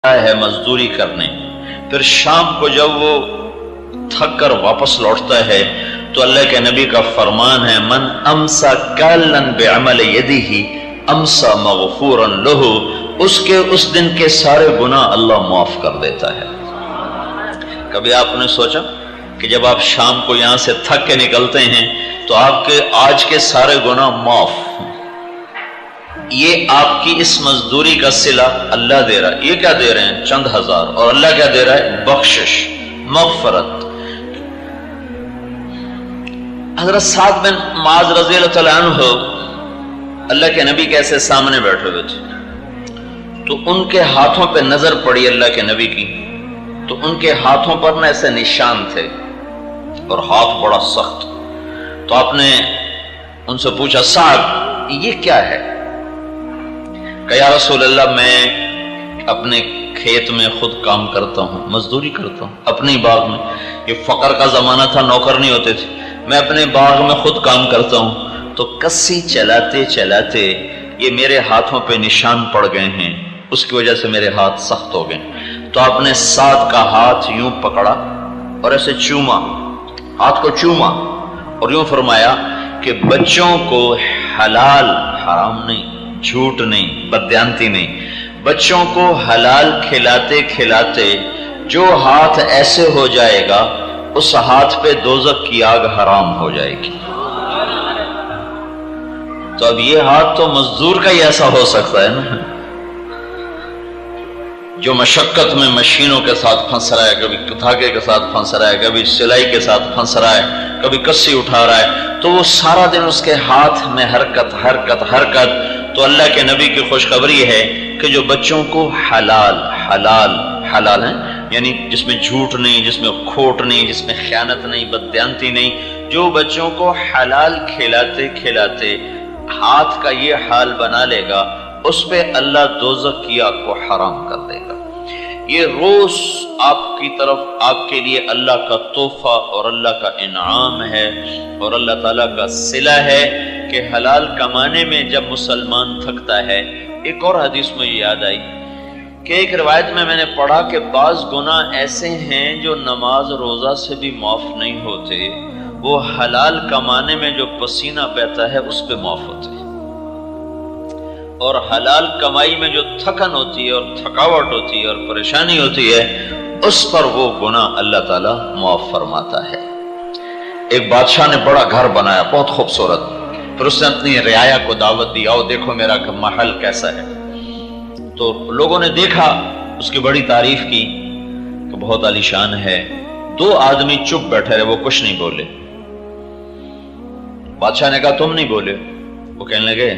ہے مزدوری کرنے، پھر شام کو جب وہ تھک کر واپس لوٹتا ہے تو اللہ کے نبی کا فرمان ہے من امسا کالن بعمل یدہ امسا مغفورا لہ، اس کے اس دن کے سارے گناہ اللہ معاف کر دیتا ہے۔ کبھی آپ نے سوچا کہ جب آپ شام کو یہاں سے تھک کے نکلتے ہیں تو آپ کے آج کے سارے گناہ معاف، یہ آپ کی اس مزدوری کا صلہ اللہ دے رہا ہے۔ یہ کیا دے رہے ہیں؟ چند ہزار، اور اللہ کیا دے رہا ہے؟ بخشش، مغفرت۔ حضرت سعد بن معاذ رضی اللہ تعالیٰ عنہ اللہ کے نبی کے ایسے سامنے بیٹھے ہوئے تھے، تو ان کے ہاتھوں پہ نظر پڑی اللہ کے نبی کی، تو ان کے ہاتھوں پر نہ ایسے نشان تھے اور ہاتھ بڑا سخت۔ تو آپ نے ان سے پوچھا سعد یہ کیا ہے؟ کہ یا رسول اللہ میں اپنے کھیت میں خود کام کرتا ہوں، مزدوری کرتا ہوں اپنے باغ میں، یہ فقر کا زمانہ تھا، نوکر نہیں ہوتے تھے، میں اپنے باغ میں خود کام کرتا ہوں، تو کسی چلاتے چلاتے یہ میرے ہاتھوں پہ نشان پڑ گئے ہیں، اس کی وجہ سے میرے ہاتھ سخت ہو گئے۔ تو آپ نے سعد کا ہاتھ یوں پکڑا اور ایسے چوما، ہاتھ کو چوما اور یوں فرمایا کہ بچوں کو حلال حرام نہیں، جھوٹ نہیں، بددیانتی نہیں، بچوں کو حلال کھلاتے کھلاتے جو ہاتھ ایسے ہو جائے گا اس ہاتھ پہ دوزخ کی آگ حرام ہو جائے گی۔ تو اب یہ ہاتھ تو مزدور کا ہی ایسا ہو سکتا ہے نا، جو مشقت میں مشینوں کے ساتھ پھنس رہا ہے، کبھی دھاگے کے ساتھ پھنس رہا ہے، کبھی سلائی کے ساتھ پھنس رہا ہے، کبھی کسی اٹھا رہا ہے، تو وہ سارا دن اس کے ہاتھ میں حرکت حرکت حرکت۔ تو اللہ کے نبی کی خوشخبری ہے کہ جو بچوں کو حلال حلال حلال ہیں، یعنی جس میں جھوٹ نہیں، جس میں کھوٹ نہیں، جس میں خیانت نہیں، بددیانتی نہیں، جو بچوں کو حلال کھلاتے کھلاتے ہاتھ کا یہ حال بنا لے گا، اس پہ اللہ دوزخ کی آگ کو حرام کر دے گا۔ یہ روز آپ کی طرف آپ کے لیے اللہ کا تحفہ اور اللہ کا انعام ہے اور اللہ تعالیٰ کا صلہ ہے کہ حلال کمانے میں جب مسلمان تھکتا ہے۔ ایک اور حدیث مجھے یاد آئی کہ ایک روایت میں نے پڑھا کہ بعض گناہ ایسے ہیں جو نماز روزہ سے بھی معاف نہیں ہوتے، وہ حلال کمانے میں جو پسینہ بہتا ہے اس پہ معاف ہوتے ہیں، اور حلال کمائی میں جو تھکن ہوتی ہے اور تھکاوٹ ہوتی ہے اور پریشانی ہوتی ہے اس پر وہ گناہ اللہ تعالیٰ معاف فرماتا ہے۔ ایک بادشاہ نے بڑا گھر بنایا، بہت خوبصورت، پھر اس نے اپنی رعایا کو دعوت دی، آؤ دیکھو میرا محل کیسا ہے۔ تو لوگوں نے دیکھا، اس کی بڑی تعریف کی کہ بہت عالیشان ہے۔ دو آدمی چپ بیٹھے رہے، وہ کچھ نہیں بولے۔ بادشاہ نے کہا تم نہیں بولے؟ وہ کہنے لگے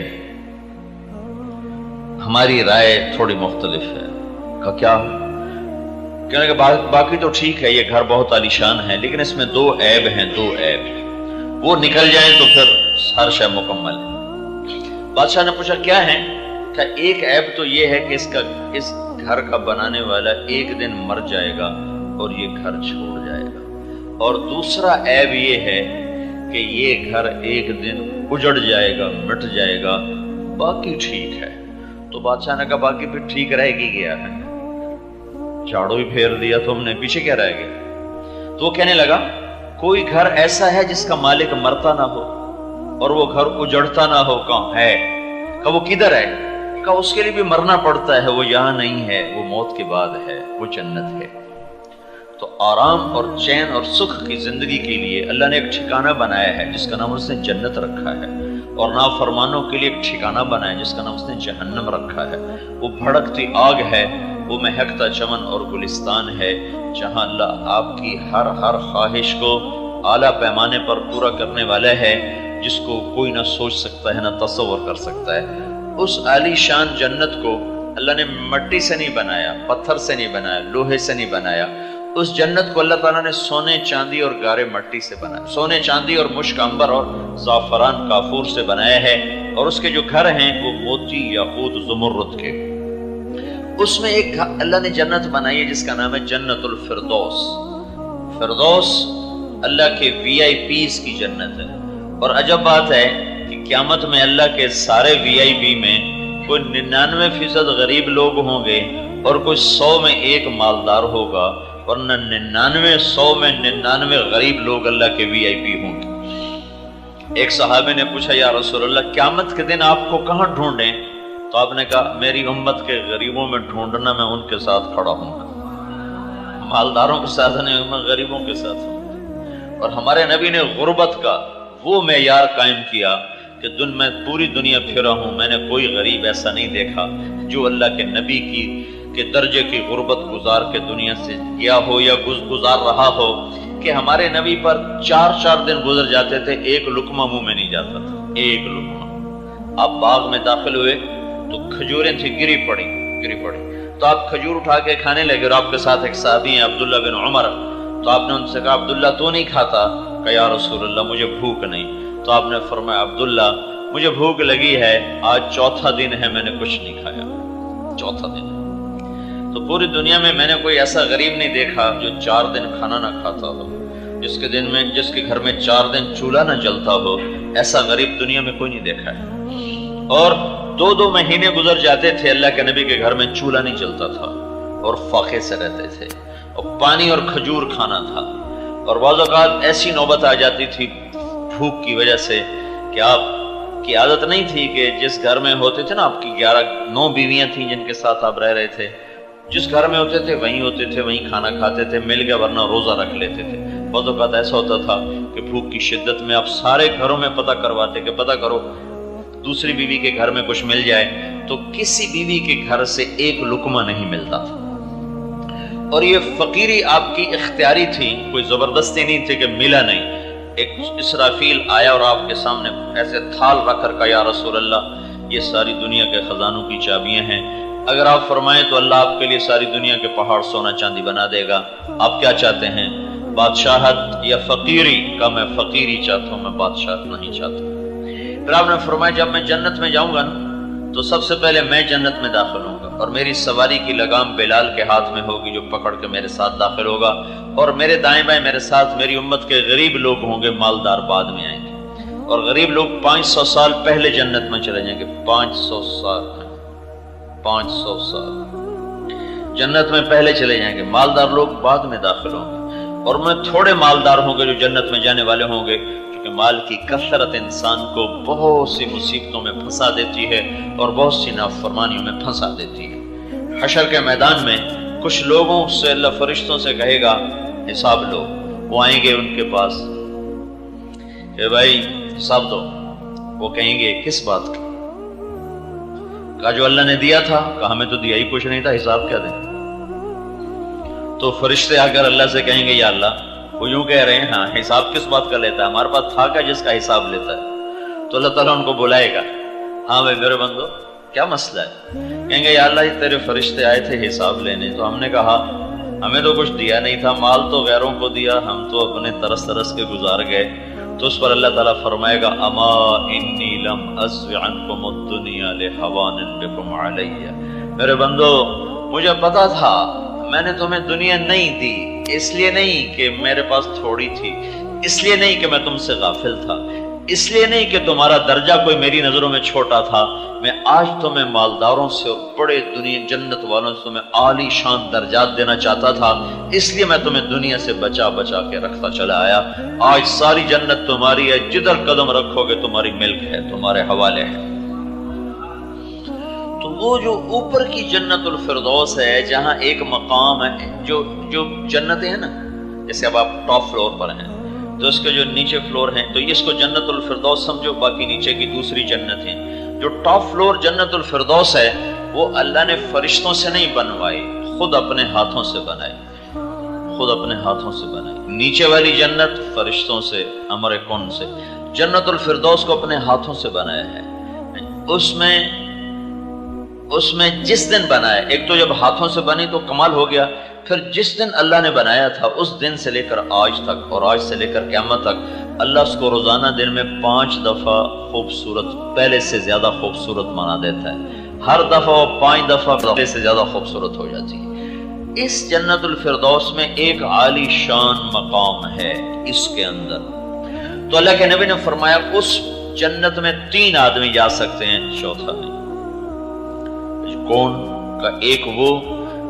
ہماری رائے تھوڑی مختلف ہے۔ کہا کیا؟ کہنے لگے باقی تو ٹھیک ہے، یہ گھر بہت عالیشان ہے، لیکن اس میں دو عیب ہیں، دو عیب، وہ نکل جائیں تو پھر ہر شے مکمل ہے۔ بادشاہ نے پوچھا کیا ہے؟ کہ ایک عیب تو یہ ہے کہ اس گھر کا بنانے والا ایک دن مر جائے گا اور یہ گھر چھوڑ جائے گا، اور دوسرا عیب یہ ہے کہ یہ گھر ایک دن اجڑ جائے گا، مٹ جائے گا، باقی ٹھیک ہے۔ تو بادشاہ نے کہا باقی پھر ٹھیک رہے گی کیا ہے؟ جھاڑو ہی پھیر دیا تم نے، پیچھے کیا رہ گیا؟ تو وہ کہنے لگا کوئی گھر ایسا ہے جس کا مالک مرتا نہ ہو اور وہ گھر اجڑتا نہ ہو، کہاں ہے؟ کہ وہ کدھر ہے؟ کہ اس کے لیے بھی مرنا پڑتا ہے، وہ یہاں نہیں ہے، وہ موت کے بعد ہے، وہ جنت ہے۔ تو آرام اور چین اور سکھ کی زندگی کے لیے اللہ نے ایک ٹھکانہ بنایا ہے جس کا نام اس نے جنت رکھا ہے، اور نافرمانوں کے لیے ایک ٹھکانہ بنایا جس کا نام اس نے جہنم رکھا ہے۔ وہ بھڑکتی آگ ہے، وہ مہکتا چمن اور گلستان ہے، جہاں اللہ آپ کی ہر خواہش کو اعلیٰ پیمانے پر پورا کرنے والا ہے، جس کو کوئی نہ سوچ سکتا ہے نہ تصور کر سکتا ہے۔ اس عالی شان جنت کو اللہ نے مٹی سے نہیں بنایا، پتھر سے نہیں بنایا، لوہے سے نہیں بنایا، اس جنت کو اللہ تعالیٰ نے سونے چاندی اور گارے مٹی سے بنایا، سونے چاندی اور مشک عنبر اور زعفران کافور سے بنایا ہے، اور اس کے جو گھر ہیں وہ موتی یاقوت زمرد کے۔ اس میں ایک اللہ نے جنت بنائی ہے جس کا نام ہے جنت الفردوس۔ فردوس اللہ کے VIPs کی جنت ہے، اور عجب بات ہے کہ قیامت میں اللہ کے سارے VIP میں کوئی 99% غریب لوگ ہوں گے، اور کوئی 100 میں 1 مالدار ہوگا، ورنہ 99 100 میں 99 غریب لوگ اللہ کے VIP ہوں گے۔ ایک صحابی نے پوچھا یا رسول اللہ قیامت کے دن آپ کو کہاں ڈھونڈیں؟ تو آپ نے کہا میری امت کے غریبوں میں ڈھونڈنا، میں ان کے ساتھ کھڑا ہوں گا، مالداروں کے ساتھ نہیں، میں غریبوں کے ساتھ ہوں۔ اور ہمارے نبی نے غربت کا وہ معیار قائم کیا کہ میں پوری دنیا پھرا ہوں، میں نے کوئی غریب ایسا نہیں دیکھا جو اللہ کے نبی کے درجے کی غربت گزار کے دنیا سے گیا ہو یا گزار رہا ہو، کہ ہمارے نبی پر 4 دن گزر جاتے تھے، ایک لقمہ منہ میں نہیں جاتا تھا، ایک لقمہ۔ آپ باغ میں داخل ہوئے تو کھجوریں تھی گری پڑی، تو آپ کھجور اٹھا کے کھانے لگے، اور آپ کے ساتھ ایک صحابی ہیں عبداللہ بن عمر، تو آپ نے ان سے کہا عبداللہ تو نہیں کھاتا؟ کہا یا رسول اللہ مجھے بھوک نہیں۔ تو آپ نے فرمایا عبداللہ مجھے بھوک لگی ہے، آج 4تھا دن ہے میں نے کچھ نہیں کھایا، 4تھا دن ہے۔ تو پوری دنیا میں میں نے کوئی ایسا غریب نہیں دیکھا جو 4 دن کھانا نہ کھاتا ہو، جس کے گھر میں 4 دن چولہا نہ جلتا ہو، ایسا غریب دنیا میں کوئی نہیں دیکھا ہے۔ اور 2 مہینے گزر جاتے تھے اللہ کے نبی کے گھر میں چولہا نہیں جلتا تھا، اور فاقے سے رہتے تھے، اور پانی اور کھجور کھانا تھا۔ اور بعض اوقات ایسی نوبت آ جاتی تھی بھوک کی وجہ سے کہ آپ کی عادت نہیں تھی کہ جس گھر میں ہوتے تھے نا، آپ کی 9 بیویاں تھیں جن کے ساتھ آپ رہ رہے تھے، جس گھر میں ہوتے تھے وہیں کھانا کھاتے تھے، مل گیا ورنہ روزہ رکھ لیتے تھے۔ بعض اوقات ایسا ہوتا تھا کہ بھوک کی شدت میں آپ سارے گھروں میں پتہ کرواتے کہ پتہ کرو دوسری بیوی کے گھر میں کچھ مل جائے، تو کسی بیوی کے گھر سے ایک لقمہ نہیں ملتا تھا۔ اور یہ فقیری آپ کی اختیاری تھی، کوئی زبردستی نہیں تھی کہ ملا نہیں۔ ایک اسرافیل آیا اور آپ کے سامنے ایسے تھال رکھ کر کہا یا رسول اللہ یہ ساری دنیا کے خزانوں کی چابیاں ہیں، اگر آپ فرمائیں تو اللہ آپ کے لیے ساری دنیا کے پہاڑ سونا چاندی بنا دے گا، آپ کیا چاہتے ہیں، بادشاہت یا فقیری؟ کہا میں فقیری چاہتا ہوں، میں بادشاہت نہیں چاہتا۔ پھر آپ نے فرمایا جب میں جنت میں جاؤں گا نا تو سب سے پہلے میں جنت میں داخل ہوں گا، اور میری سواری کی لگام بلال کے ہاتھ میں ہوگی جو پکڑ کے میرے ساتھ داخل ہوگا، اور میرے دائیں بائیں میرے ساتھ میری امت کے غریب لوگ ہوں گے، مالدار بعد میں آئیں گے، اور غریب لوگ 500 سال پہلے جنت میں چلے جائیں گے، 500 سال جنت میں پہلے چلے جائیں گے، مالدار لوگ بعد میں داخل ہوں گے، اور میں تھوڑے مالدار ہوں گے جو جنت میں جانے والے ہوں گے، کیونکہ مال کی کثرت انسان کو بہت سی مصیبتوں میں پھنسا دیتی ہے اور بہت سی نافرمانیوں میں پھنسا دیتی ہے۔ حشر کے میدان میں کچھ لوگوں سے اللہ فرشتوں سے کہے گا حساب لو، وہ آئیں گے ان کے پاس کہ بھائی حساب دو، وہ کہیں گے کس بات کا؟ کہا جو اللہ نے دیا تھا، کہا ہمیں تو دیا ہی کچھ نہیں تھا، حساب کیا دیں؟ تو فرشتے آ کر اللہ سے کہیں گے یا اللہ، وہ یوں کہہ رہے ہیں ہاں حساب کس بات کا لیتا ہے، ہمارے پاس تھا کیا جس کا حساب لیتا ہے؟ تو اللہ تعالیٰ ان کو بلائے گا، ہاں بھائی میرے بندو کیا مسئلہ ہے؟ کہیں گے یا اللہ یہ تیرے فرشتے آئے تھے حساب لینے، تو ہم نے کہا ہمیں تو کچھ دیا نہیں تھا، مال تو غیروں کو دیا، ہم تو اپنے ترس کے گزار گئے۔ تو اس پر اللہ تعالیٰ فرمائے گا اما انی لم ازو عنکم الدنیا لحوان بکم علی، میرے بندو مجھے پتا تھا میں نے تمہیں دنیا نہیں دی، اس لیے نہیں کہ میرے پاس تھوڑی تھی، اس لیے نہیں کہ میں تم سے غافل تھا، اس لیے نہیں کہ تمہارا درجہ کوئی میری نظروں میں چھوٹا تھا، میں آج تمہیں مالداروں سے اور بڑے دنیا جنت والوں سے تمہیں عالی شان درجات دینا چاہتا تھا، اس لیے میں تمہیں دنیا سے بچا کے رکھتا چلا آیا۔ آج ساری جنت تمہاری ہے، جدھر قدم رکھو گے تمہاری ملک ہے، تمہارے حوالے ہے۔ تو وہ جو اوپر کی جنت الفردوس ہے، جہاں ایک مقام ہے، جو جنتیں ہیں نا، جیسے اب آپ ٹاپ فلور پر ہیں تو اس کے جو نیچے فلور ہیں تو اس کو جنت الفردوس سمجھو، باقی نیچے کی دوسری جنت ہیں۔ جو ٹاپ فلور جنت الفردوس ہے وہ اللہ نے فرشتوں سے نہیں بنوائی، خود اپنے ہاتھوں سے بنائی، نیچے والی جنت فرشتوں سے، امر کن سے، جنت الفردوس کو اپنے ہاتھوں سے بنایا ہے۔ اس میں جس دن بنایا، ایک تو جب ہاتھوں سے بنی تو کمال ہو گیا، پھر جس دن اللہ نے بنایا تھا اس دن سے لے کر آج تک، اور آج سے لے کر قیامت تک، اللہ اس کو روزانہ دن میں 5 دفعہ خوبصورت، پہلے سے زیادہ خوبصورت بنا دیتا ہے، ہر دفعہ وہ 5 دفعہ پہلے سے زیادہ خوبصورت ہو جاتی ہے۔ اس جنت الفردوس میں ایک عالی شان مقام ہے اس کے اندر۔ تو اللہ کے نبی نے فرمایا اس جنت میں 3 آدمی جا سکتے ہیں، چوتھا نہیں۔ کون کا؟ ایک وہ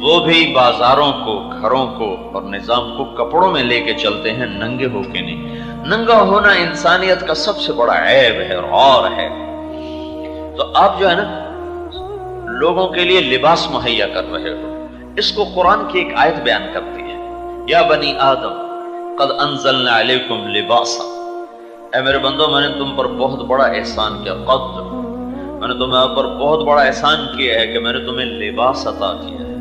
وہ بھی بازاروں کو، گھروں کو اور نظام کو کپڑوں میں لے کے چلتے ہیں، ننگے ہو کے نہیں۔ ننگا ہونا انسانیت کا سب سے بڑا عیب ہے اور ہے۔ تو آپ جو ہے نا لوگوں کے لیے لباس مہیا کر رہے ہو۔ اس کو قرآن کی ایک آیت بیان کرتی ہے، یا بنی آدم قد انزلنا علیکم لباسا، اے میرے بندو میں نے تم پر بہت بڑا احسان کیا، قد میں نے تمہیں پر بہت بڑا احسان کیا ہے کہ میں نے تمہیں لباس عطا کیا ہے،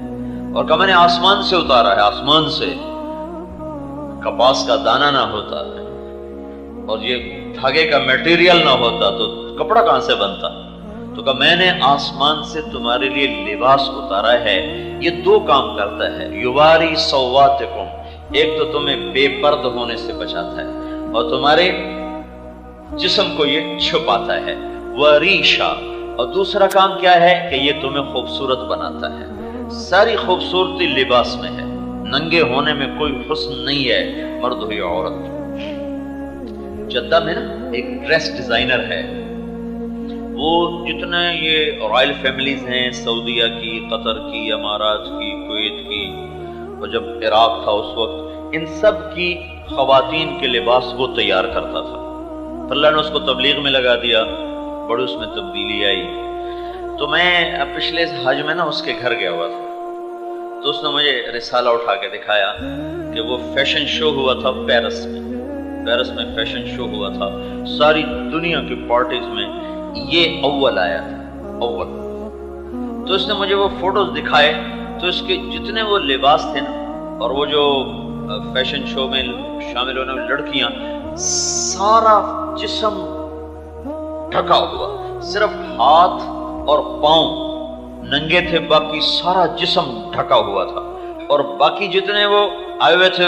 اور کہ میں نے آسمان سے اتارا ہے، آسمان سے کپاس کا دانہ نہ ہوتا ہے اور یہ دھاگے کا میٹیریل نہ ہوتا تو کپڑا کہاں سے بنتا، تو کہ میں نے آسمان سے تمہارے لیے لباس اتارا ہے۔ یہ دو کام کرتا ہے، یواری سواتکم، ایک تو تمہیں بے پرد ہونے سے بچاتا ہے اور تمہارے جسم کو یہ چھپاتا ہے، وریشا، اور دوسرا کام کیا ہے کہ یہ تمہیں خوبصورت بناتا ہے۔ ساری خوبصورتی لباس میں ہے، ننگے ہونے میں کوئی حسن نہیں ہے، مرد ہو یا عورت۔ جدہ میں نا ایک ڈریس ڈیزائنر ہے، وہ جتنے یہ رائل فیملیز ہیں، سعودیہ کی، قطر کی، امارات کی، کویت کی، اور جب عراق تھا اس وقت، ان سب کی خواتین کے لباس وہ تیار کرتا تھا۔ اللہ نے اس کو تبلیغ میں لگا دیا، بڑی اس میں تبدیلی آئی۔ تو میں پچھلے حج میں نا اس کے گھر گیا ہوا تھا، تو اس نے مجھے رسالہ اٹھا کے دکھایا کہ وہ فیشن شو ہوا تھا پیرس میں فیشن شو ہوا تھا، ساری دنیا کی پارٹیز میں یہ اول آیا تھا، اول۔ تو اس نے مجھے وہ فوٹوز دکھائے، تو اس کے جتنے وہ لباس تھے نا، اور وہ جو فیشن شو میں شامل ہونے والی لڑکیاں، سارا جسم ڈھکا ہوا، صرف ہاتھ اور پاؤں ننگے تھے، باقی سارا جسم ڈھکا ہوا تھا۔ اور باقی جتنے وہ آئے ہوئے تھے،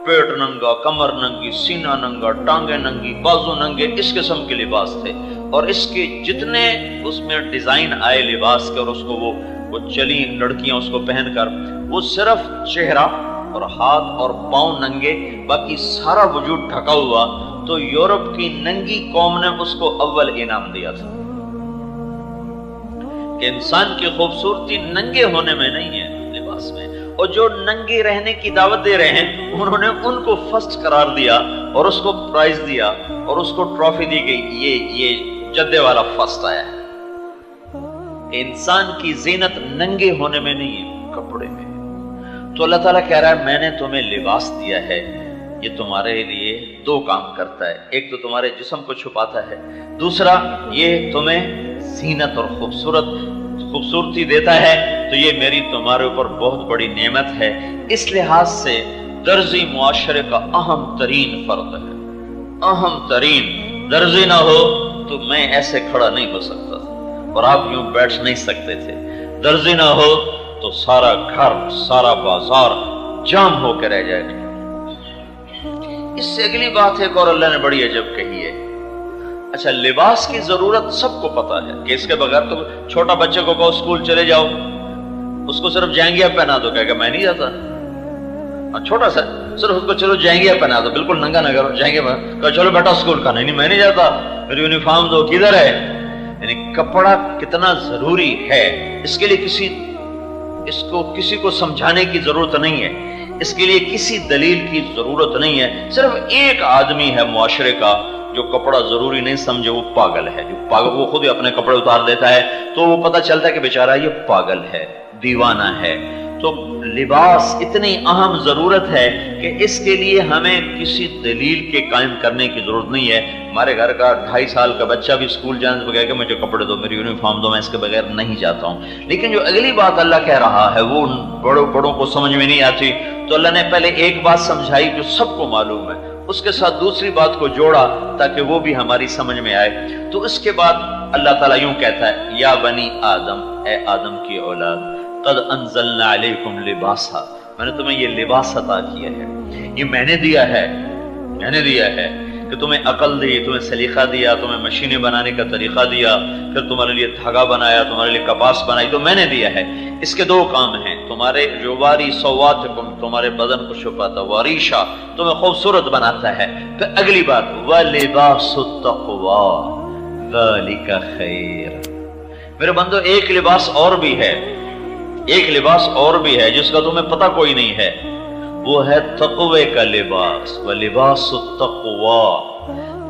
پیٹ ننگا، کمر ننگی، سینہ ننگا، ٹانگیں ننگی، بازو ننگے، اس قسم کے لباس تھے۔ اور اس کے جتنے اس میں ڈیزائن آئے لباس کے، اور اس کو وہ چلی لڑکیاں اس کو پہن کر، وہ صرف چہرہ اور ہاتھ اور پاؤں ننگے، باقی سارا وجود ڈھکا ہوا۔ تو یورپ کی ننگی قوم نے اس کو اول انعام دیا تھا کہ انسان کی خوبصورتی ننگے ہونے میں نہیں ہے، لباس میں۔ اور جو ننگے رہنے کی دعوت دے رہے ہیں، انہوں نے ان کو فرسٹ قرار دیا اور اس کو پرائز دیا اور اس کو ٹرافی دی گئی، یہ جدے والا فرسٹ آیا ہے۔ انسان کی زینت ننگے ہونے میں نہیں ہے، کپڑے میں۔ تو اللہ تعالیٰ کہہ رہا ہے میں نے تمہیں لباس دیا ہے، یہ تمہارے لیے دو کام کرتا ہے، ایک تو تمہارے جسم کو چھپاتا ہے، دوسرا یہ تمہیں زینت اور خوبصورتی دیتا ہے۔ تو یہ میری تمہارے اوپر بہت بڑی نعمت ہے۔ اس لحاظ سے درزی معاشرے کا اہم ترین فرد ہے، اہم ترین۔ درزی نہ ہو تو میں ایسے کھڑا نہیں ہو سکتا تھا اور آپ یوں بیٹھ نہیں سکتے تھے۔ درزی نہ ہو تو سارا گھر، سارا بازار جام ہو کے رہ جائے گا۔ اس سے اگلی بات ہے اور اللہ نے بڑی عجب کہی ہے۔ اچھا، لباس کی ضرورت سب کو پتا ہے کہ اس کے بغیر تو چھوٹا بچے کو کہو اسکول چلے جاؤ، اس کو صرف جینگیا پہنا دو، کہے گا میں نہیں جاتا۔ چھوٹا سا صرف اس کو چلو جینگیا پہنا دو، بالکل ننگا نہ کرو، جینگیا پہنا، چلو بیٹا اسکول کا، نہیں میں نہیں جاتا، میری یونیفارم دو، کدھر ہے؟ یعنی کپڑا کتنا ضروری ہے، اس کے لیے کسی کو سمجھانے کی ضرورت نہیں ہے، اس کے لیے کسی دلیل کی ضرورت نہیں ہے۔ صرف ایک آدمی ہے معاشرے کا جو کپڑا ضروری نہیں سمجھے، وہ پاگل ہے۔ جو پاگل، وہ خود ہی اپنے کپڑے اتار لیتا ہے تو وہ پتہ چلتا ہے کہ بیچارہ یہ پاگل ہے، دیوانہ ہے۔ تو لباس اتنی اہم ضرورت ہے کہ اس کے لیے ہمیں کسی دلیل کے قائم کرنے کی ضرورت نہیں ہے۔ ہمارے گھر کا 2.5 سال کا بچہ بھی اسکول جانے سے کہ مجھے کپڑے دو، میری یونیفارم دو، میں اس کے بغیر نہیں جاتا ہوں۔ لیکن جو اگلی بات اللہ کہہ رہا ہے وہ ان بڑوں کو سمجھ میں نہیں آتی، تو اللہ نے پہلے ایک بات سمجھائی جو سب کو معلوم ہے، اس کے ساتھ دوسری بات کو جوڑا تاکہ وہ بھی ہماری سمجھ میں آئے۔ تو اس کے بعد اللہ تعالیٰ یوں کہتا ہے، یا بنی آدم، اے آدم کی اولاد، قد انزلنا علیکم لباسا، میں نے تمہیں یہ لباس عطا کیا ہے، یہ میں نے دیا ہے کہ تمہیں عقل دی، تمہیں سلیقہ دیا، تمہیں مشینیں بنانے کا طریقہ دیا، پھر تمہارے لیے دھاگا بنایا، تمہارے لیے کپاس بنائی، تو میں نے دیا ہے۔ اس کے 2 کام ہیں، تمہارے جو واری سواتکم، تمہارے بدن کو چھپاتا، واریشا تمہیں خوبصورت بناتا ہے۔ پھر اگلی بات، وَلِبَاسُ التَّقْوَىٰ ذَلِكَ خَيْرٌ، میرے بندو ایک لباس اور بھی ہے، ایک لباس اور بھی ہے جس کا تمہیں پتہ کوئی نہیں ہے، وہ ہے تقوی کا لباس، وَلِبَاسُ التَّقْوَى۔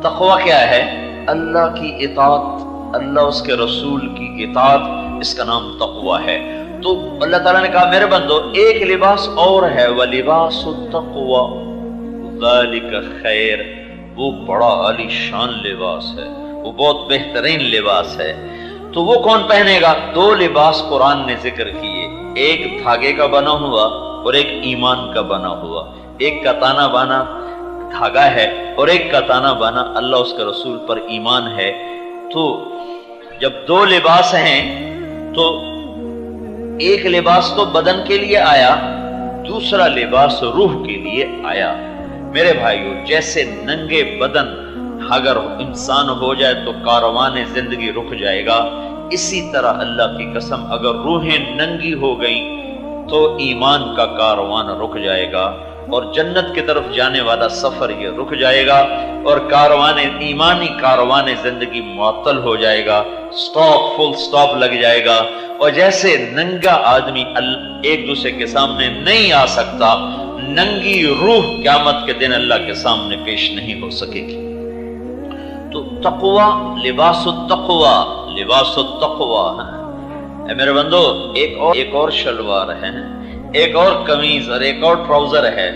تقوی کیا ہے؟ اللہ کی اطاعت، اللہ اس کے رسول کی اطاعت، اس کا نام تقوی ہے۔ تو اللہ تعالیٰ نے کہا میرے بندو ایک لباس اور ہے، وَلِبَاسُ التَّقْوَى ذَلِكَ خیر، وہ بڑا عالی شان لباس ہے، وہ بہت بہترین لباس ہے۔ تو وہ کون پہنے گا؟ دو لباس قرآن نے ذکر کیے، ایک دھاگے کا بنا ہوا اور ایک ایمان کا بنا ہوا۔ ایک کا تانا بانا دھاگا ہے اور ایک کا تانا بانا اللہ اس کے رسول پر ایمان ہے۔ تو جب دو لباس ہیں تو ایک لباس تو بدن کے لیے آیا، دوسرا لباس روح کے لیے آیا۔ میرے بھائیو، جیسے ننگے بدن اگر انسان ہو جائے تو کاروان زندگی رک جائے گا، اسی طرح اللہ کی قسم اگر روحیں ننگی ہو گئیں تو ایمان کا کاروان رک جائے گا اور جنت کی طرف جانے والا سفر یہ رک جائے گا، اور ایمانی کاروان زندگی معطل ہو جائے گا، فل سٹاپ لگ جائے گا۔ اور جیسے ننگا آدمی ایک دوسرے کے سامنے نہیں آ سکتا، ننگی روح قیامت کے دن اللہ کے سامنے پیش نہیں ہو سکے گی۔ تو تقوی، لباس التقوی، لباس التقوی ہے۔ اے میرے بندو، ایک اور شلوار ہے، ایک اور قمیض اور ایک اور ٹراؤزر ہے،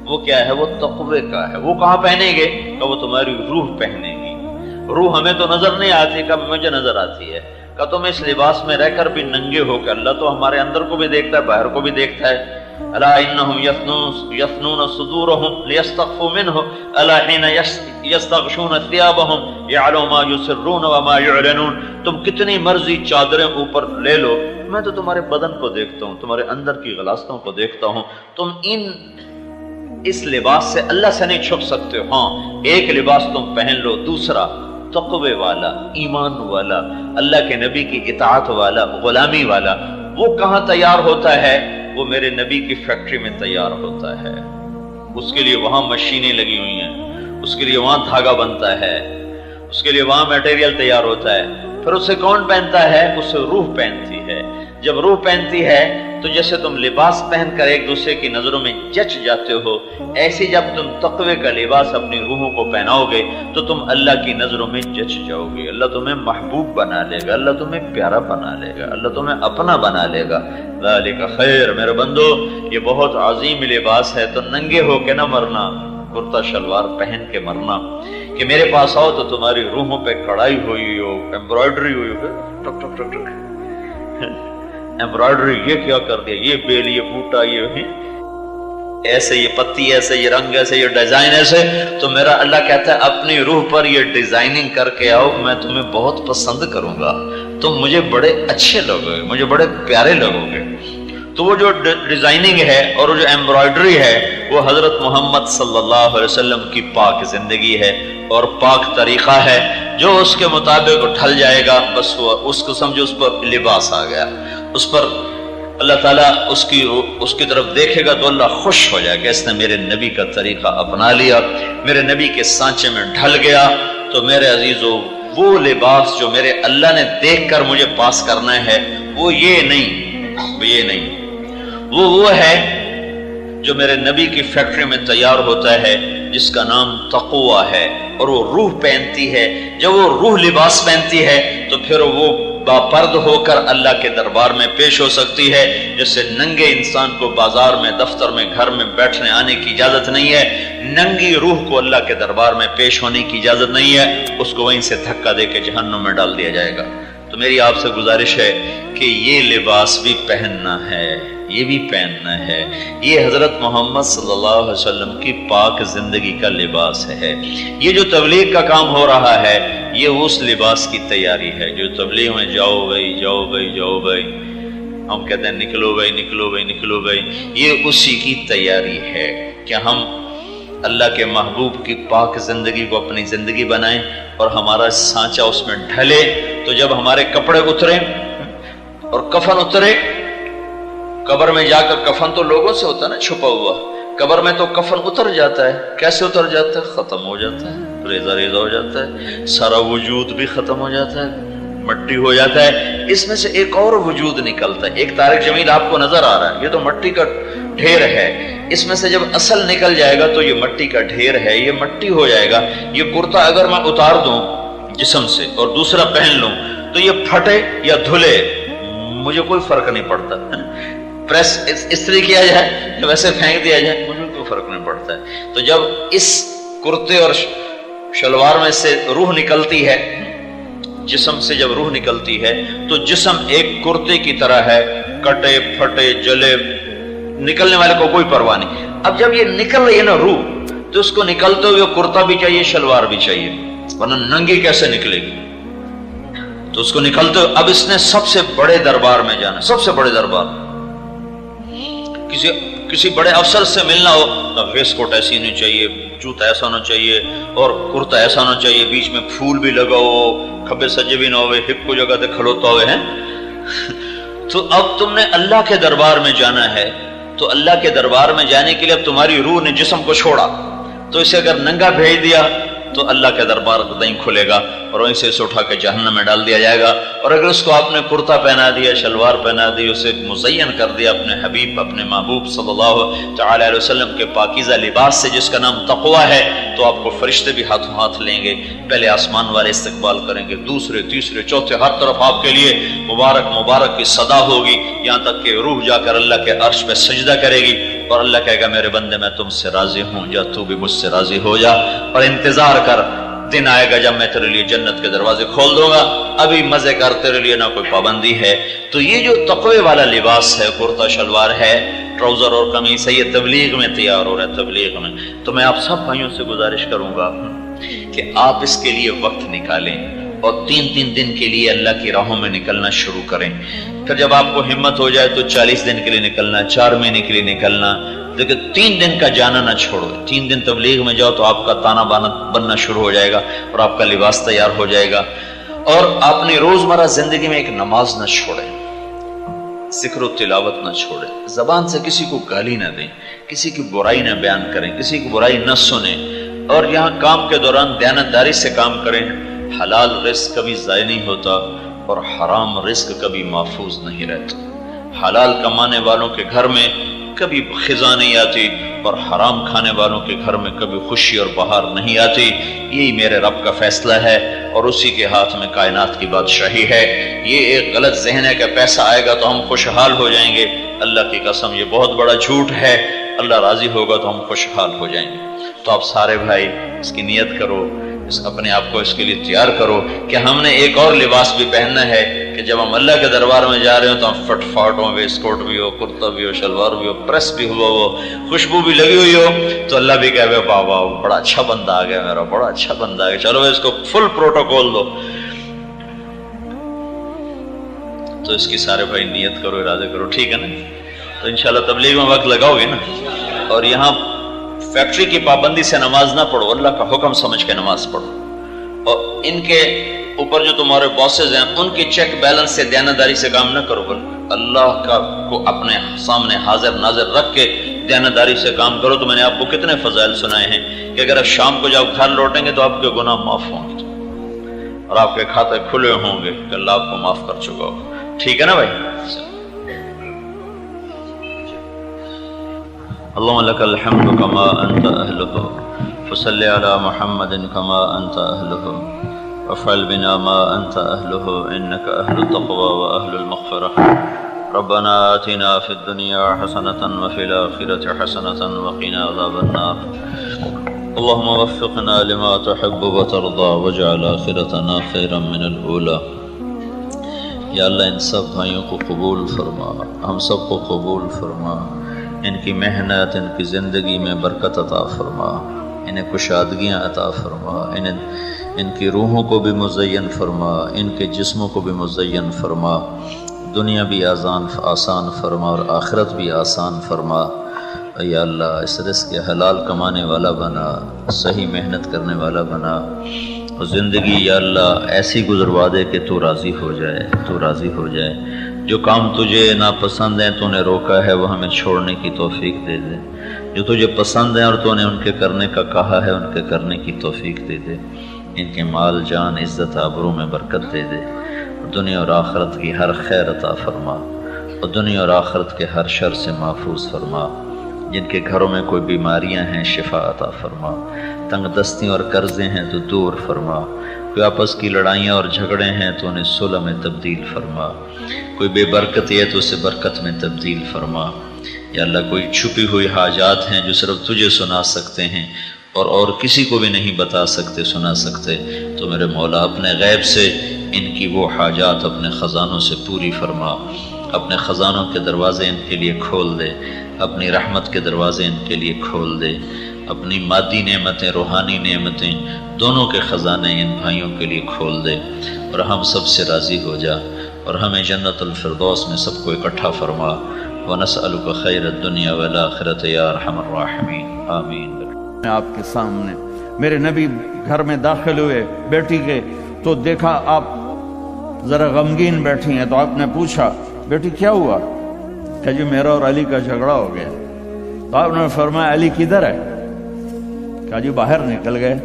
وہ کیا ہے؟ وہ تقوی کا ہے۔ وہ کہاں پہنیں گے؟ کہ وہ تمہاری روح پہنے گی۔ روح ہمیں تو نظر نہیں آتی، کب مجھے نظر آتی ہے کہ تم اس لباس میں رہ کر بھی ننگے ہو کہ اللہ تو ہمارے اندر کو بھی دیکھتا ہے، باہر کو بھی دیکھتا ہے۔ الا انہم یفنون صدورہم لیستخفوا منہ الا حین یستغشون ثیابہم یعلم ما یسرون وما یعلنون۔ تم کتنی مرضی چادریں اوپر لے لو، میں تو تمہارے بدن کو دیکھتا ہوں، تمہارے اندر کی غلاستوں کو دیکھتا ہوں۔ تم اس لباس سے اللہ سے نہیں چھپ سکتے ہو۔ ہاں، ایک لباس تم پہن لو، دوسرا تقوی والا، ایمان والا، اللہ کے نبی کی اطاعت والا، غلامی والا۔ وہ کہاں تیار ہوتا ہے؟ وہ میرے نبی کی فیکٹری میں تیار ہوتا ہے۔ اس کے لیے وہاں مشینیں لگی ہوئی ہیں، اس کے لیے وہاں دھاگا بنتا ہے، اس کے لیے وہاں میٹیریل تیار ہوتا ہے۔ پھر اسے کون پہنتا ہے؟ اسے روح پہنتی ہے۔ جب روح پہنتی ہے تو جیسے تم لباس پہن کر ایک دوسرے کی نظروں میں جچ جاتے ہو، ایسے جب تم تقوی کا لباس اپنی روحوں کو پہناؤ گے تو تم اللہ کی نظروں میں جچ جاؤ گے۔ اللہ تمہیں محبوب بنا لے گا، اللہ تمہیں پیارا بنا لے گا، اللہ تمہیں اپنا بنا لے گا۔ ذالک خیر۔ میرے بندو، یہ بہت عظیم لباس ہے۔ تو ننگے ہو کے نہ مرنا، کرتا شلوار پہن کے مرنا، کہ میرے پاس آؤ تو تمہاری روحوں پہ کڑھائی ہوئی ہو، ایمبرائڈری ہوئی ہو، ٹک ٹک ٹک ٹک ایمبرائڈری، یہ کیا کر دیا، یہ بیل، یہ بوٹا، یہ ایسے، یہ پتی ایسے، یہ رنگ ایسے، یہ ڈیزائن ایسے۔ تو میرا اللہ کہتا ہے اپنی روح پر یہ ڈیزائننگ کر کے آؤ، میں تمہیں بہت پسند کروں گا، تم مجھے بڑے اچھے لگو گے، مجھے بڑے پیارے لگو گے۔ تو وہ جو ڈیزائننگ ہے اور وہ جو ایمبرائڈری ہے وہ حضرت محمد صلی اللہ علیہ وسلم کی پاک زندگی ہے اور پاک طریقہ ہے، جو اس کے مطابق ڈھل جائے گا بس وہ اس کو سمجھو اس پر لباس آ گیا، اس پر اللہ تعالیٰ اس کی طرف دیکھے گا تو اللہ خوش ہو جائے کہ اس نے میرے نبی کا طریقہ اپنا لیا، میرے نبی کے سانچے میں ڈھل گیا۔ تو میرے عزیزو، وہ لباس جو میرے اللہ نے دیکھ کر مجھے پاس کرنا ہے وہ یہ نہیں، وہ ہے جو میرے نبی کی فیکٹری میں تیار ہوتا ہے، جس کا نام تقوی ہے، اور وہ روح پہنتی ہے۔ جب وہ روح لباس پہنتی ہے تو پھر وہ باپرد ہو کر اللہ کے دربار میں پیش ہو سکتی ہے، جیسے ننگے انسان کو بازار میں، دفتر میں، گھر میں بیٹھنے آنے کی اجازت نہیں ہے، ننگی روح کو اللہ کے دربار میں پیش ہونے کی اجازت نہیں ہے، اس کو وہیں سے دھکا دے کے جہنم میں ڈال دیا جائے گا۔ تو میری آپ سے گزارش ہے کہ یہ لباس بھی پہننا ہے، یہ بھی پہننا ہے۔ یہ حضرت محمد صلی اللہ علیہ وسلم کی پاک زندگی کا لباس ہے۔ یہ جو تبلیغ کا کام ہو رہا ہے یہ اس لباس کی تیاری ہے جو تبلیغ میں جاؤ بھائی، ہم کہتے ہیں نکلو بھائی، یہ اسی کی تیاری ہے کہ ہم اللہ کے محبوب کی پاک زندگی کو اپنی زندگی بنائیں اور ہمارا سانچہ اس میں ڈھلے۔ تو جب ہمارے کپڑے اترے اور کفن اترے، قبر میں جا کر کفن تو لوگوں سے ہوتا ہے نا چھپا ہوا، قبر میں تو کفن اتر جاتا ہے۔ کیسے اتر جاتا ہے؟ ختم ہو جاتا ہے، ریزہ ہو جاتا ہے، سارا وجود بھی ختم ہو جاتا ہے، مٹی ہو جاتا ہے. اس میں سے ایک اور وجود نکلتا ہے. ایک طارق جمیل آپ کو نظر آ رہا ہے, یہ تو مٹی کا ڈھیر ہے. اس میں سے جب اصل نکل جائے گا تو یہ مٹی کا ڈھیر ہے, یہ مٹی ہو جائے گا. یہ کرتا اگر میں اتار دوں جسم سے اور دوسرا پہن لوں تو یہ پھٹے یا دھلے مجھے کوئی فرق نہیں پڑتا. پریس استری کیا جائے ویسے پھینک دیا جائے مجھے کوئی فرق نہیں پڑتا ہے. تو جب اس کرتے اور شلوار میں سے روح نکلتی ہے, جسم سے جب روح نکلتی ہے تو جسم ایک کرتے کی طرح ہے, کٹے پھٹے جلے, نکلنے والے کو کوئی پرواہ نہیں. اب جب یہ نکل رہی ہے نا روح, تو اس کو نکلتے ہوئے کرتا بھی چاہیے, شلوار بھی چاہیے, ورنہ ننگی کیسے نکلے گی. تو اس کو نکلتے ہوئے اب اس نے سب سے بڑے دربار میں جانا, سب سے بڑے دربار. کسی بڑے افسر سے ملنا ہو تو ویسٹ کوٹ ایسی نہیں چاہیے, جوتا ایسا ہونا چاہیے اور کرتا ایسا ہونا چاہیے, بیچ میں پھول بھی لگا ہو, کھبے سجے بھی نہ ہوئے, ہپ کو جگہ تے کھلوتا ہوئے ہیں. تو اب تم نے اللہ کے دربار میں جانا ہے, تو اللہ کے دربار میں جانے کے لیے اب تمہاری روح نے جسم کو چھوڑا, تو اسے اگر ننگا بھیج دیا تو اللہ کے دربار نہیں کھلے گا اور وہیں سے اسے اٹھا کے جہنم میں ڈال دیا جائے گا. اور اگر اس کو آپ نے کرتا پہنا دیا, شلوار پہنا دی, اسے مزین کر دیا اپنے حبیب اپنے محبوب صلی اللہ تعالی علیہ وسلم کے پاکیزہ لباس سے جس کا نام تقویٰ ہے, تو آپ کو فرشتے بھی ہاتھوں ہاتھ لیں گے. پہلے آسمان والے استقبال کریں گے, دوسرے تیسرے چوتھے, ہر طرف آپ کے لیے مبارک مبارک کی صدا ہوگی, یہاں تک کہ روح جا کر اللہ کے عرش پہ سجدہ کرے گی اور اللہ کہے گا میرے بندے میں تم سے راضی ہوں, یا تو بھی مجھ سے راضی ہو جا اور انتظار کر, دن آئے گا جب میں تیرے لیے جنت کے دروازے کھول دوں گا, ابھی مزے کر, تیرے لیے نہ کوئی پابندی ہے. تو یہ جو تقوی والا لباس ہے, کرتا شلوار ہے, ٹراؤزر اور قمیص ہے, یہ تبلیغ میں تیار ہو رہا ہے, تبلیغ میں. تو میں آپ سب بھائیوں سے گزارش کروں گا کہ آپ اس کے لیے وقت نکالیں اور 3 دن کے لیے اللہ کی راہوں میں نکلنا شروع کریں. پھر جب آپ کو ہمت ہو جائے تو 40 دن کے لیے نکلنا, 4 مہینے کے لیے نکلنا, لیکن 3 دن کا جانا نہ چھوڑو. 3 دن تبلیغ میں جاؤ تو آپ کا تانا بانا بننا شروع ہو جائے گا اور آپ کا لباس تیار ہو جائے گا. اور اپنی روزمرہ زندگی میں ایک نماز نہ چھوڑیں, ذکر و تلاوت نہ چھوڑیں, زبان سے کسی کو گالی نہ دیں, کسی کی برائی نہ بیان کریں, کسی کی برائی نہ سنیں, اور یہاں کام کے دوران دیانتداری سے کام کریں. حلال رزق کبھی ضائع نہیں ہوتا اور حرام رزق کبھی محفوظ نہیں رہتا. حلال کمانے والوں کے گھر میں کبھی خزاں نہیں آتی اور حرام کھانے والوں کے گھر میں کبھی خوشی اور بہار نہیں آتی. یہی میرے رب کا فیصلہ ہے اور اسی کے ہاتھ میں کائنات کی بادشاہی ہے. یہ ایک غلط ذہن ہے کہ پیسہ آئے گا تو ہم خوشحال ہو جائیں گے. اللہ کی قسم یہ بہت بڑا جھوٹ ہے. اللہ راضی ہوگا تو ہم خوشحال ہو جائیں گے. تو آپ سارے بھائی اس کی نیت کرو, اپنے آپ کو اس کے لیے تیار کرو کہ ہم نے ایک اور لباس بھی پہننا ہے کہ جب ہم اللہ کے دربار میں جا رہے ہوں تو ہم فٹ فاٹ ہوں, ویسٹ کوٹ بھی ہو, کرتا بھی ہو, شلوار بھی ہو, پریس بھی ہوا ہو, خوشبو بھی لگی ہوئی ہو, تو اللہ بھی کہے واہ واہ بڑا اچھا بندہ آ گیا, میرا بڑا اچھا بندہ آ گیا, چلو اس کو فل پروٹوکول دو. تو اس کی سارے بھائی نیت کرو, ارادے کرو, ٹھیک ہے نا. تو انشاءاللہ تبلیغ میں وقت لگاؤ گے نا. اور یہاں فیکٹری کی پابندی سے نماز نہ پڑھو, اللہ کا حکم سمجھ کے نماز پڑھو. اور ان کے اوپر جو تمہارے باسز ہیں ان کی چیک بیلنس سے دیانتداری سے کام نہ کرو, بلکہ اللہ کا کو اپنے سامنے حاضر ناظر رکھ کے دیانتداری سے کام کرو. تو میں نے آپ کو کتنے فضائل سنائے ہیں کہ اگر آپ شام کو جب گھر لوٹیں گے تو آپ کے گناہ معاف ہوں گے اور آپ کے کھاتے کھلے ہوں گے کہ اللہ آپ کو معاف کر چکا ہوگا. ٹھیک ہے نا بھائی. اللهم لك الحمد كما أنت أهله فصل على محمد كما أنت أهله وافعل بنا ما أنت أهله إنك أهل التقوى وأهل المغفرة. ربنا آتنا في الدنيا حسنة وفي الآخرة حسنة وقنا عذاب النار. اللهم وفقنا لما تحب وترضى واجعل آخرتنا خيرا من الأولى. یا اللہ ان سب بھائیوں کو قبول فرما, ہم سب کو قبول فرما. ان کی محنت, ان کی زندگی میں برکت عطا فرما, انہیں کشادگیاں عطا فرما, ان کی روحوں کو بھی مزین فرما, ان کے جسموں کو بھی مزین فرما. دنیا بھی آسان فرما اور آخرت بھی آسان فرما. یا اللہ اس رزق کے حلال کمانے والا بنا, صحیح محنت کرنے والا بنا. اور زندگی یا اللہ ایسی گزروا دے کہ تو راضی ہو جائے, تو راضی ہو جائے. جو کام تجھے ناپسند ہیں تو نے روکا ہے وہ ہمیں چھوڑنے کی توفیق دے دے. جو تجھے پسند ہیں اور تو نے ان کے کرنے کا کہا ہے ان کے کرنے کی توفیق دے دے. ان کے مال جان عزت آبرو میں برکت دے دے. دنیا اور آخرت کی ہر خیر عطا فرما، اور دنیا اور آخرت کے ہر شر سے محفوظ فرما۔ جن کے گھروں میں کوئی بیماریاں ہیں شفا عطا فرما، تنگ دستیاں اور قرضے ہیں تو دور فرما، کوئی آپس کی لڑائیاں اور جھگڑے ہیں تو انہیں صلح میں تبدیل فرما، کوئی بے برکتی ہے تو اسے برکت میں تبدیل فرما۔ یا اللہ کوئی چھپی ہوئی حاجات ہیں جو صرف تجھے سنا سکتے ہیں اور کسی کو بھی نہیں بتا سکتے سنا سکتے، تو میرے مولا اپنے غیب سے ان کی وہ حاجات اپنے خزانوں سے پوری فرما، اپنے خزانوں کے دروازے ان کے لیے کھول دے، اپنی رحمت کے دروازے ان کے لیے کھول دے، اپنی مادی نعمتیں روحانی نعمتیں دونوں کے خزانے ان بھائیوں کے لیے کھول دے، اور ہم سب سے راضی ہو جا، اور ہمیں جنت الفردوس میں سب کو اکٹھا فرما۔ وَنَسْأَلُكَ خَيْرَ الدُّنْيَا وَالْآخِرَةِ يَا أَرْحَمَ الرَّاحِمِينَ آمین۔ آپ کے سامنے میرے نبی گھر میں داخل ہوئے بیٹی کے، تو دیکھا آپ ذرا غمگین بیٹھی ہیں، تو آپ نے پوچھا بیٹی کیا ہوا؟ کہ جی میرا اور علی کا جھگڑا ہو گیا۔ تو آپ نے فرمایا علی کدھر ہے؟ کہا جی باہر نکل گئے۔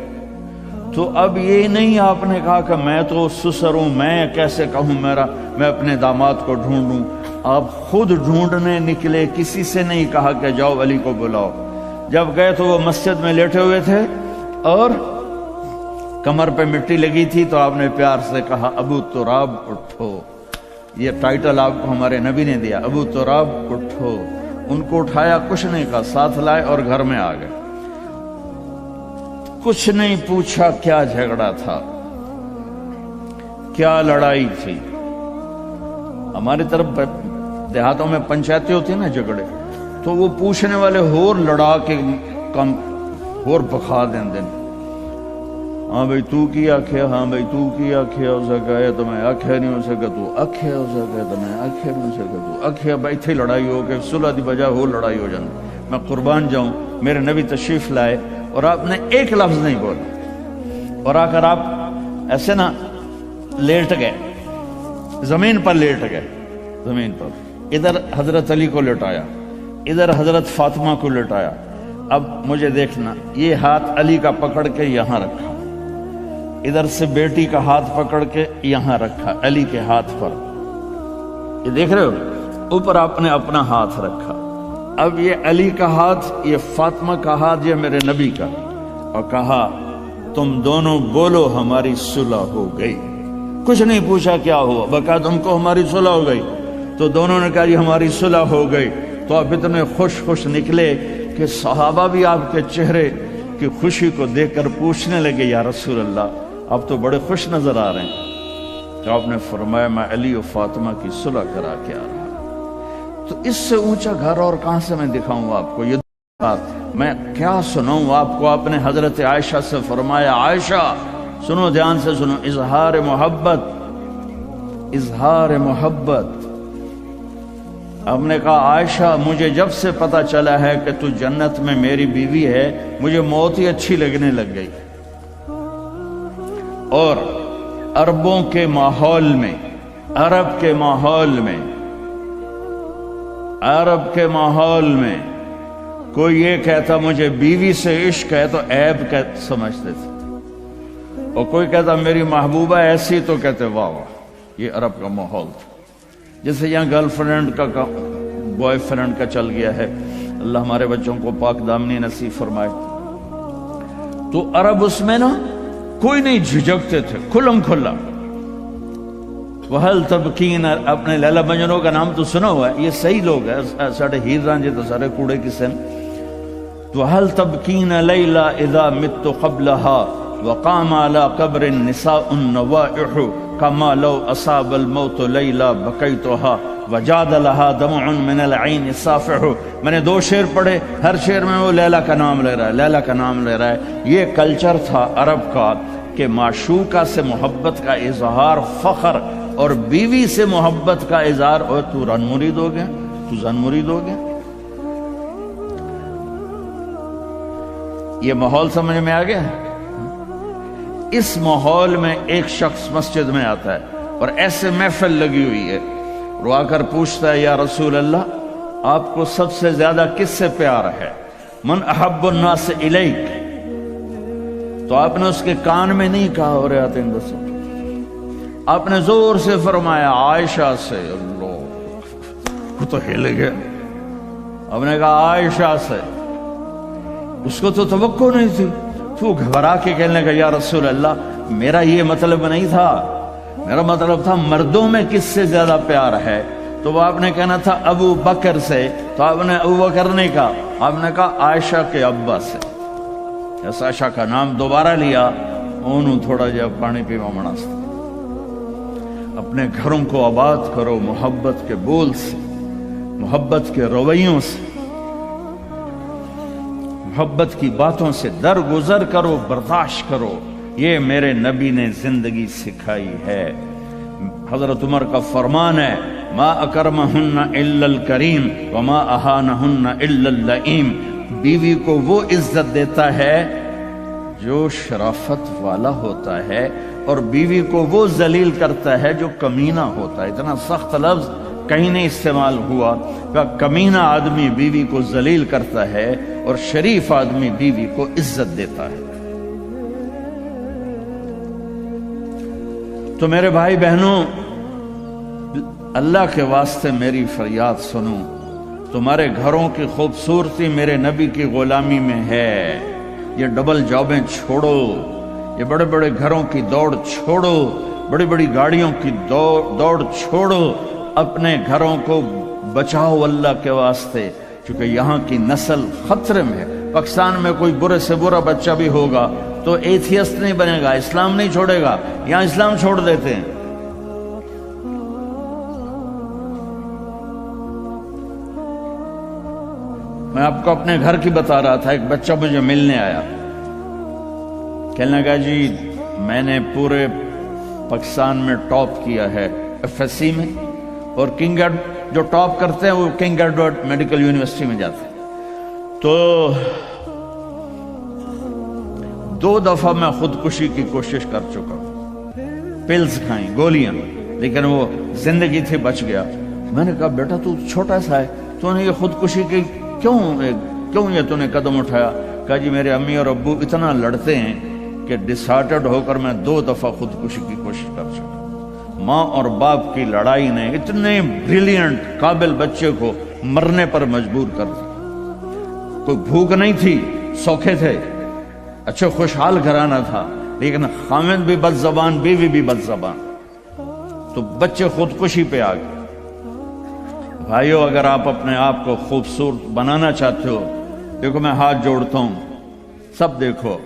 تو اب یہ نہیں آپ نے کہا کہ میں تو سسر ہوں، میں کیسے کہوں میں اپنے داماد کو ڈھونڈوں، آپ خود ڈھونڈنے نکلے، کسی سے نہیں کہا کہ جاؤ علی کو بلاؤ۔ جب گئے تو وہ مسجد میں لیٹے ہوئے تھے اور کمر پہ مٹی لگی تھی، تو آپ نے پیار سے کہا ابو تراب اٹھو۔ یہ ٹائٹل آپ کو ہمارے نبی نے دیا، ابو تراب اٹھو۔ ان کو اٹھایا، کچھ نہیں کہا، ساتھ لائے اور گھر میں آ گئے۔ کچھ نہیں پوچھا کیا جھگڑا تھا، کیا لڑائی تھی۔ ہماری طرف دیہاتوں میں پنچایتیں ہوتی ہیں نا جھگڑے، تو وہ پوچھنے والے ہور لڑا کے کم ہور بخا دیں۔ ہاں بھئی تو کی آکھیا، ہاں بھئی تو کی آکھیا ہو سکا ہے تو میں آکھیا نہیں ہو سکا، تو آکھیا ہو سکا ہے تو میں آکھیا نہیں ہو سکا، تو آکھیا بھئی تھی لڑائی ہو کہ صلح دی بجائے ہو لڑائی ہو جانا۔ میں قربان جاؤں، میرے نبی تشریف لائے اور آپ نے ایک لفظ نہیں بولا، اور آ کر آپ ایسے نا لیٹ گئے، زمین پر لیٹ گئے، زمین پر۔ ادھر حضرت علی کو لٹایا، ادھر حضرت فاطمہ کو لٹایا۔ اب مجھے دیکھنا، یہ ہاتھ علی کا پکڑ کے یہاں رکھا، ادھر سے بیٹی کا ہاتھ پکڑ کے یہاں رکھا علی کے ہاتھ پر، یہ دیکھ رہے ہو، اوپر آپ نے اپنا ہاتھ رکھا۔ اب یہ علی کا ہاتھ، یہ فاطمہ کا ہاتھ، یہ میرے نبی کا، اور کہا تم دونوں بولو ہماری صلح ہو گئی۔ کچھ نہیں پوچھا کیا ہوا، بکا تم کو ہماری صلح ہو گئی۔ تو دونوں نے کہا یہ ہماری صلح ہو گئی۔ تو آپ اتنے خوش نکلے کہ صحابہ بھی آپ کے چہرے کی خوشی کو دیکھ کر پوچھنے لگے یا رسول اللہ آپ تو بڑے خوش نظر آ رہے ہیں۔ تو آپ نے فرمایا میں علی و فاطمہ کی صلح کرا کے آ رہا ہوں۔ تو اس سے اونچا گھر اور کہاں سے میں دکھاؤں آپ کو؟ یہ بات میں کیا سناؤں آپ کو؟ آپ نے حضرت عائشہ سے فرمایا عائشہ سنو، دھیان سے سنو، اظہار محبت، اظہار محبت۔ آپ نے کہا عائشہ مجھے جب سے پتہ چلا ہے کہ تو جنت میں میری بیوی ہے، مجھے موت ہی اچھی لگنے لگ گئی۔ اور عربوں کے ماحول میں، عرب کے ماحول میں کوئی یہ کہتا مجھے بیوی سے عشق ہے تو عیب سمجھتے تھے، اور کوئی کہتا میری محبوبہ ایسی تو کہتے واہ واہ، یہ عرب کا ماحول تھا۔ جیسے یہاں گرل فرینڈ کا بوائے فرینڈ کا چل گیا ہے، اللہ ہمارے بچوں کو پاک دامنی نصیب فرمائے۔ تو عرب اس میں نا کوئی نہیں جھجکتے تھے، کھلم کھلا۔ وَهَلْ تَبْكِينَ، اپنے لیلا مجنوں کا نام تو سنا ہوا ہے، یہ صحیح لوگ ہیں، ساڑھے ہیر رانجے تو سارے کوڑے کسے ہیں۔ وَهَلْ تَبْكِينَ لَيْلَا إِذَا مِتُّ قَبْلَهَا وَقَامَ عَلَى قَبْرٍ نِسَاءٌ النَّوَائِحُ كَمَا لَوْ أَصَابَ الْمَوْتُ لَيْلَا بَكَيْتُهَا وَجَادَ لَهَا دَمْعٌ مِنَ الْعَيْنِ صَافِحُ۔ میں نے 2 شعر پڑھے، ہر شعر میں وہ لیلا کا نام لے رہا ہے، لیلا کا نام لے رہا ہے۔ یہ کلچر تھا عرب کا کہ معشوقہ سے محبت کا اظہار فخر، اور بیوی سے محبت کا اظہار اور تو رن مرید ہو گیا، تو زن مرید ہو گیا۔ یہ ماحول سمجھ میں آ گیا؟ اس ماحول میں ایک شخص مسجد میں آتا ہے اور ایسے محفل لگی ہوئی ہے، رو آ کر پوچھتا ہے یا رسول اللہ آپ کو سب سے زیادہ کس سے پیار ہے؟ من احب الناس الیک۔ تو آپ نے اس کے کان میں نہیں کہا ہو رہا تھا، آپ نے زور سے فرمایا عائشہ سے، اللہ وہ تو ہل گیا. آپ نے کہا عائشہ سے، اس کو تو توقع نہیں تھی. تو گھبرا کے کہنے لگا یا رسول اللہ میرا یہ مطلب نہیں تھا، میرا مطلب تھا مردوں میں کس سے زیادہ پیار ہے. تو وہ آپ نے کہنا تھا ابو بکر سے، تو آپ نے ابو بکر نہیں کہا، آپ نے کہا عائشہ کے ابا سے. اس عائشہ کا نام دوبارہ لیا. انہوں تھوڑا جا پانی پیوا مناسب. اپنے گھروں کو آباد کرو محبت کے بول سے، محبت کے رویوں سے، محبت کی باتوں سے درگزر کرو، برداشت کرو. یہ میرے نبی نے زندگی سکھائی ہے. حضرت عمر کا فرمان ہے ما اکرمہن الا الکریم وما اہانہن الا اللئیم. بیوی کو وہ عزت دیتا ہے جو شرافت والا ہوتا ہے، اور بیوی کو وہ ذلیل کرتا ہے جو کمینہ ہوتا ہے. اتنا سخت لفظ کہیں نہیں استعمال ہوا کہ کمینہ آدمی بیوی کو ذلیل کرتا ہے اور شریف آدمی بیوی کو عزت دیتا ہے. تو میرے بھائی بہنوں، اللہ کے واسطے میری فریاد سنو. تمہارے گھروں کی خوبصورتی میرے نبی کی غلامی میں ہے. یہ ڈبل جابیں چھوڑو، یہ بڑے بڑے گھروں کی دوڑ چھوڑو، بڑی بڑی گاڑیوں کی دوڑ چھوڑو. اپنے گھروں کو بچاؤ اللہ کے واسطے، کیونکہ یہاں کی نسل خطرے میں ہے. پاکستان میں کوئی برے سے برا بچہ بھی ہوگا تو ایتھیسٹ نہیں بنے گا، اسلام نہیں چھوڑے گا. یہاں اسلام چھوڑ دیتے ہیں. میں آپ کو اپنے گھر کی بتا رہا تھا. ایک بچہ مجھے ملنے آیا، کہنے لگا جی میں نے پورے پاکستان میں ٹاپ کیا ہے ایف ایس سی میں، اور کنگ جو ٹاپ کرتے ہیں وہ کنگ ایڈورڈ میڈیکل یونیورسٹی میں جاتے ہیں. تو 2 دفعہ میں خودکشی کی کوشش کر چکا ہوں، پلز کھائیں، گولیاں، لیکن وہ زندگی تھی بچ گیا. میں نے کہا بیٹا تو چھوٹا سا ہے، تو نے یہ خودکشی کی کیوں یہ تو نے قدم اٹھایا؟ کہا جی میرے امی اور ابو اتنا لڑتے ہیں کہ ڈسہارٹڈ ہو کر میں 2 دفعہ خودکشی کی کوشش کر چکا. ماں اور باپ کی لڑائی نے اتنے بریلینٹ قابل بچے کو مرنے پر مجبور کر دیا. کوئی بھوک نہیں تھی، سوکھے تھے، اچھے خوشحال گھرانہ تھا، لیکن خامد بھی بد زبان، بیوی بھی بد زبان، تو بچے خودکشی پہ آ گئے. بھائیو اگر آپ اپنے آپ کو خوبصورت بنانا چاہتے ہو، دیکھو میں ہاتھ جوڑتا ہوں، سب دیکھو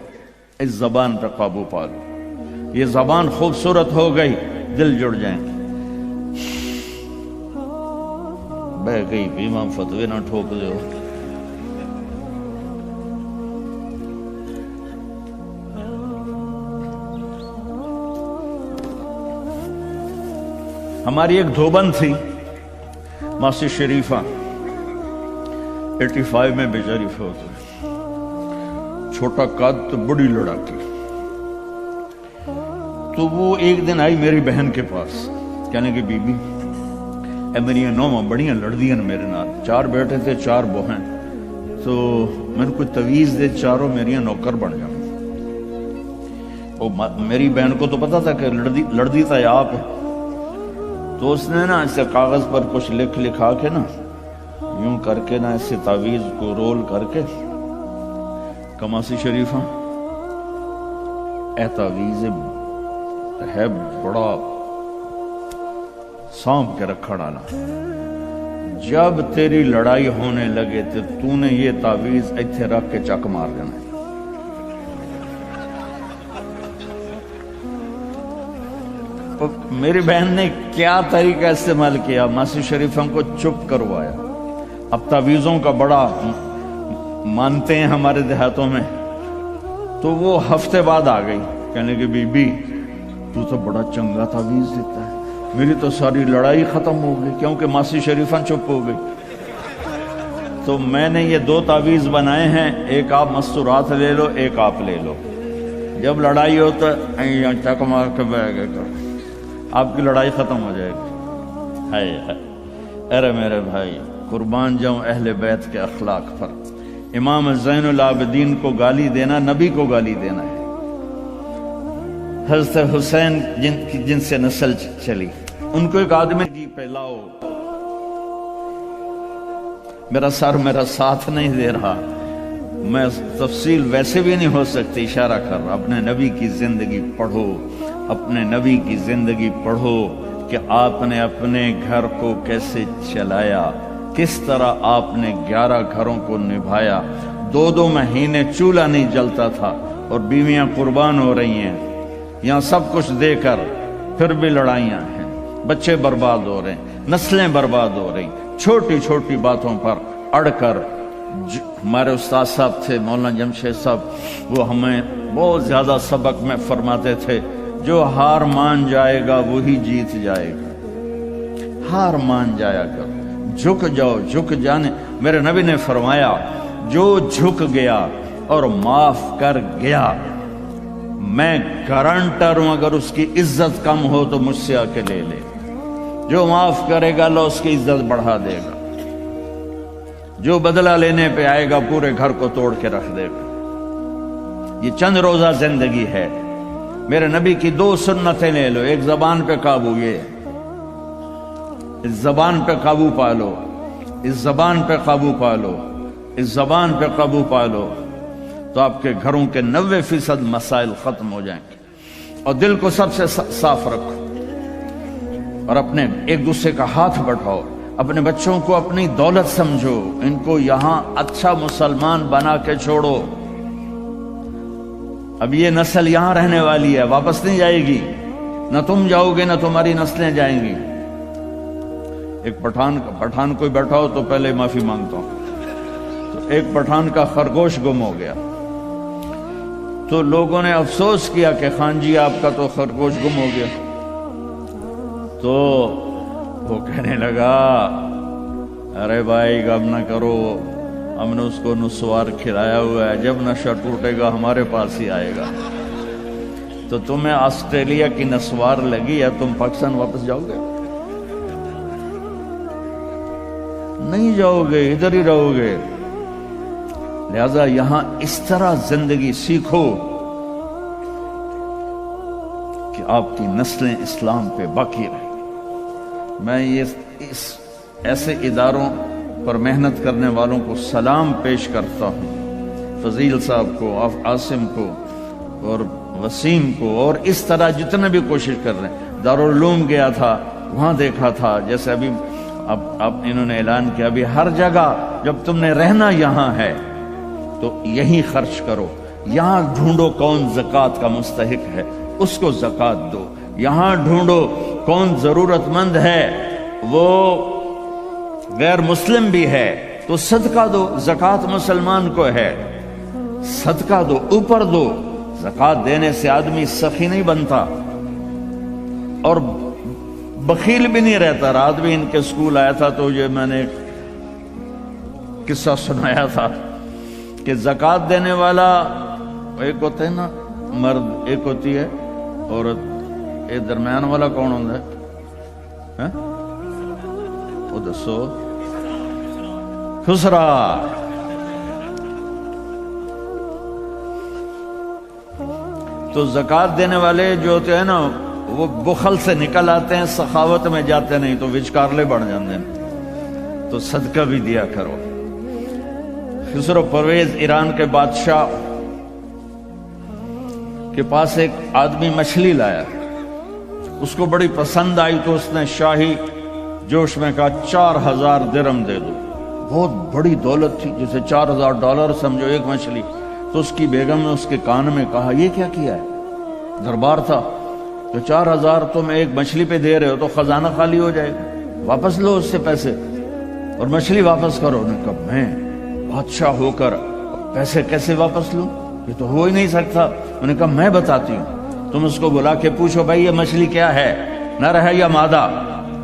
اس زبان پہ قابو پا لو. یہ زبان خوبصورت ہو گئی، دل جڑ جائیں. بہ گئی بیمہ فتوے نہ ٹھوک دو. ہماری ایک دھوبن تھی ماسی شریفہ، 85 میں بیچاری فوت ہوئی. چھوٹا قد تو بڑی لڑاکی. تو وہ ایک دن آئی میری بہن کے پاس، کہنے کہ بی بی اے میری نوماں بڑیاں لڑدیاں میرے نال، 4 بیٹے تھے 4 بہن، تو میں نے کوئی تویز دے چاروں میریاں نوکر بن جاؤں. میری بہن کو تو پتا تھا کہ لڑدی تھا آپ. تو اس نے نا اسے کاغذ پر کچھ لکھا کے نا یوں کر کے نا اسے تعویذ کو رول کر کے کماسی شریفہ اے تعویذ ہے بڑا سانپ کے رکھا ڈالا، جب تیری لڑائی ہونے لگے تو نے یہ تعویذ ایتھے رکھ کے چک مار دینا. میری بہن نے کیا طریقہ استعمال کیا، ماسی شریفہ کو چپ کروایا. اب تعویذوں کا بڑا مانتے ہیں ہمارے دیہاتوں میں. تو وہ ہفتے بعد آ گئی، کہنے کہ بی بی تو تو بڑا چنگا تعویذ دیتا ہے، میری تو ساری لڑائی ختم ہو گئی کیونکہ ماسی شریفہ چپ ہو گئی. تو میں نے یہ 2 تعویذ بنائے ہیں، ایک آپ مستورات لے لو، ایک آپ لے لو. جب لڑائی ہو تو چک مار کے بہ گئے کرو، آپ کی لڑائی ختم ہو جائے گی. ہائے ارے میرے بھائی، قربان جاؤں اہل بیت کے اخلاق پر. امام زین العابدین کو گالی دینا نبی کو گالی دینا ہے. حضرت حسین جن سے نسل چلی، ان کو ایک آدمی جی پہ لاؤ، میرا سر میرا ساتھ نہیں دے رہا، میں تفصیل ویسے بھی نہیں ہو سکتی، اشارہ کر رہا، اپنے نبی کی زندگی پڑھو، اپنے نبی کی زندگی پڑھو کہ آپ نے اپنے گھر کو کیسے چلایا، کس طرح آپ نے 11 گھروں کو نبھایا، 2 مہینے چولہا نہیں جلتا تھا اور بیویاں قربان ہو رہی ہیں، یہاں سب کچھ دے کر پھر بھی لڑائیاں ہیں، بچے برباد ہو رہے ہیں، نسلیں برباد ہو رہی، چھوٹی چھوٹی باتوں پر اڑ کر۔ ہمارے استاد صاحب تھے مولانا جمشید صاحب، وہ ہمیں بہت زیادہ سبق میں فرماتے تھے، جو ہار مان جائے گا وہی جیت جائے گا، ہار مان جایا کر، جھک جاؤ، جھک جانے، میرے نبی نے فرمایا جو جھک گیا اور معاف کر گیا، میں گارنٹر ہوں اگر اس کی عزت کم ہو تو مجھ سے آ کے لے لے، جو معاف کرے گا اللہ اس کی عزت بڑھا دے گا، جو بدلہ لینے پہ آئے گا پورے گھر کو توڑ کے رکھ دے گا۔ یہ چند روزہ زندگی ہے، میرے نبی کی 2 سنتیں لے لو، ایک زبان پہ قابو، یہ اس زبان پہ قابو پالو، اس زبان پہ قابو پالو، اس زبان پہ قابو پالو، تو آپ کے گھروں کے 90% مسائل ختم ہو جائیں گے۔ اور دل کو سب سے صاف رکھو، اور اپنے ایک دوسرے کا ہاتھ بڑھاؤ، اپنے بچوں کو اپنی دولت سمجھو، ان کو یہاں اچھا مسلمان بنا کے چھوڑو۔ اب یہ نسل یہاں رہنے والی ہے، واپس نہیں جائے گی، نہ تم جاؤ گے نہ تمہاری نسلیں جائیں گی۔ ایک پٹھان کوئی بیٹھا ہو تو پہلے معافی مانگتا ہوں، تو ایک پٹھان کا خرگوش گم ہو گیا، تو لوگوں نے افسوس کیا کہ خان جی آپ کا تو خرگوش گم ہو گیا، تو وہ کہنے لگا ارے بھائی غم نہ کرو، ہم نے اس کو نسوار کھلایا ہوا ہے، جب نشہ ٹوٹے گا ہمارے پاس ہی آئے گا۔ تو تمہیں آسٹریلیا کی نسوار لگی ہے، تم پاکستان واپس جاؤ گے؟ نہیں جاؤ گے، ادھر ہی رہو گے۔ لہذا یہاں اس طرح زندگی سیکھو کہ آپ کی نسلیں اسلام پہ باقی رہیں۔ میں اس ایسے اداروں پر محنت کرنے والوں کو سلام پیش کرتا ہوں، فضیل صاحب کو، عاصم کو اور وسیم کو، اور اس طرح جتنے بھی کوشش کر رہے ہیں۔ دارالعلوم گیا تھا، وہاں دیکھا تھا، جیسے ابھی اب انہوں نے اعلان کیا، ابھی ہر جگہ جب تم نے رہنا یہاں ہے تو یہی خرچ کرو، یہاں ڈھونڈو کون زکوٰۃ کا مستحق ہے، اس کو زکوٰۃ دو، یہاں ڈھونڈو کون ضرورت مند ہے، وہ غیر مسلم بھی ہے تو صدقہ دو، زکوٰۃ مسلمان کو ہے، صدقہ دو، اوپر دو۔ زکوٰۃ دینے سے آدمی سخی نہیں بنتا اور بخیل بھی نہیں رہتا۔ رات بھی ان کے اسکول آیا تھا تو یہ میں نے ایک قصہ سنایا تھا کہ زکوٰۃ دینے والا ایک ہوتا ہے نا مرد، ایک ہوتی ہے عورت، ایک درمیان والا کون ہوتا ہے؟ وہ دسو، خسرا۔ تو زکوٰۃ دینے والے جو ہوتے ہیں نا وہ بخل سے نکل آتے ہیں، سخاوت میں جاتے نہیں تو وچکارلے بڑھ جاتے ہیں۔ تو صدقہ بھی دیا کرو۔ خسرو پرویز ایران کے بادشاہ کے پاس ایک آدمی مچھلی لایا، اس کو بڑی پسند آئی تو اس نے شاہی جوش میں کہا 4000 درہم دے دو۔ بہت بڑی دولت تھی، جسے $4000 سمجھو ایک مچھلی۔ تو اس کی بیگم نے اس کے کان میں کہا یہ کیا کیا ہے؟ دربار تھا، تو 4000 تم ایک مچھلی پہ دے رہے ہو تو خزانہ خالی ہو جائے گا، واپس لو اس سے پیسے اور مچھلی واپس کرو۔ انہوں نے کہا میں بادشاہ ہو کر پیسے کیسے واپس لوں، یہ تو ہو ہی نہیں سکتا۔ انہوں نے کہا میں بتاتی ہوں، تم اس کو بلا کے پوچھو بھائی یہ مچھلی کیا ہے، نر ہے یا مادہ؟